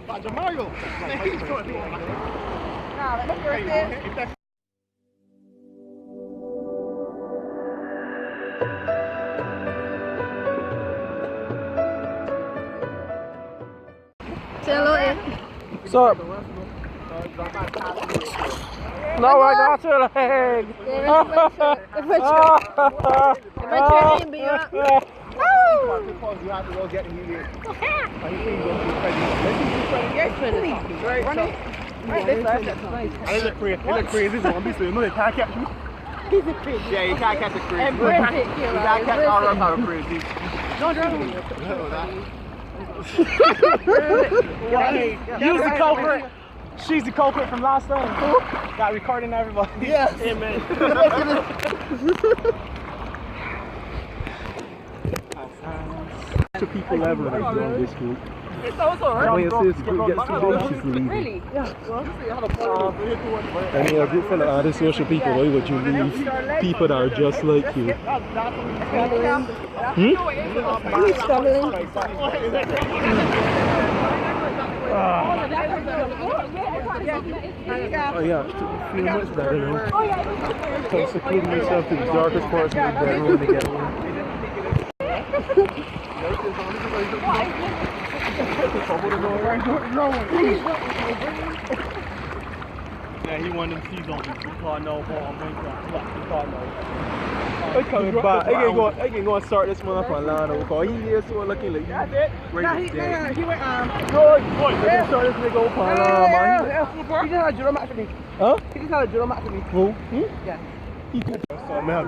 Mario. Nah, let me first dance. Hello, What's up? No, I got your leg. You have to go get him here. He look crazy. He's going to be so you know they can't catch me. He's a crazy. Yeah, you can't catch a crazy. And breath it, you can't catch all of them crazy. Don't drown me. Use the culprit. She's the culprit from last time. Got recording everybody. Yes. Amen. To people ever have done this group. It's also right. When you see this group gets too big, she's leaving. Really? Yeah. I mean, a group full of other social people, why would you leave people that are just like you? Oh yeah, it took a few months better now. I'm secluding myself to the darkest parts of the bedroom to get one. Yeah, he wanted them seas on me. He called no ball. I'm waiting on him. He called no. I'm coming back. I can go and start this one up on Lano because he is so looking like that's it. He went Boy, start this nigga up on Lano, man. He just had a judo match for me. Huh? He just had a judo match for me. Who? Yeah. He could. So, man.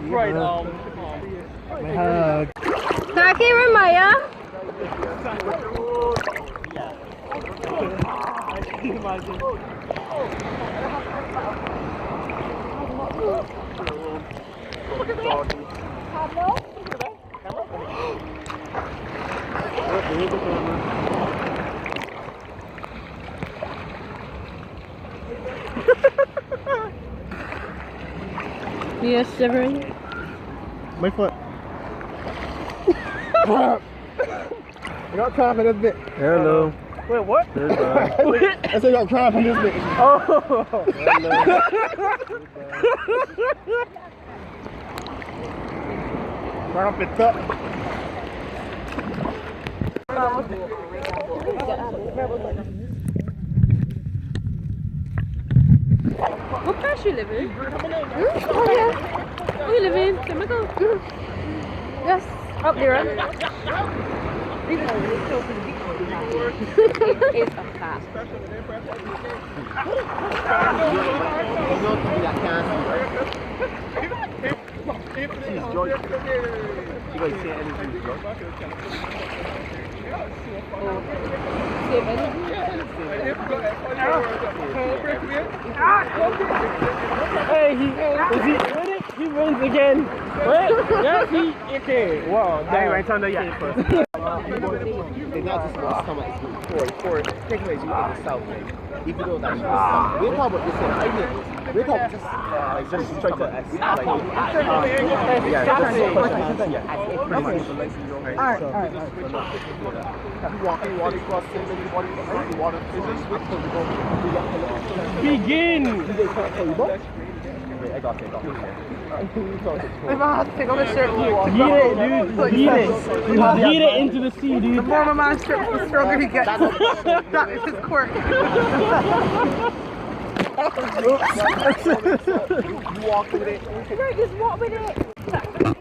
Right, My hug. Kaki Ramaya. Yes, shivering. My foot. I got cramp in this bit. Hello. Wait, what? I said I got cramp in this bit. Oh. Hello. Cramp it up. What parish you live in? Oh yeah. Where you live in? Chemical? Yes, up there. It's a fast. She's joyful. You guys say anything, bro? Hey, he win it? He wins again. Wait, yes, okay. Wow, damn. Right on the yacht first. They not just want to come at this for taking away you in the south, even though that's we're talking about this in Ireland. We're talking just try to Begin! I got it. If I have to take off his shirt, Heat it, dude. Heat it into the sea, dude. the more my man strips, the stronger he gets. That is his quirk. You walk with it. Right, just walk with it.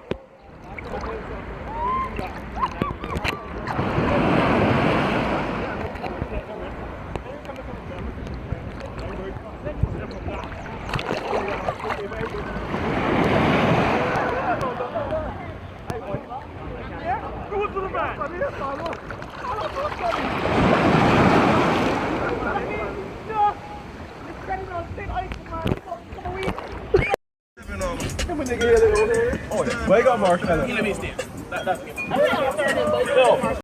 Wake up, marshmallow. Let me stand. That's good.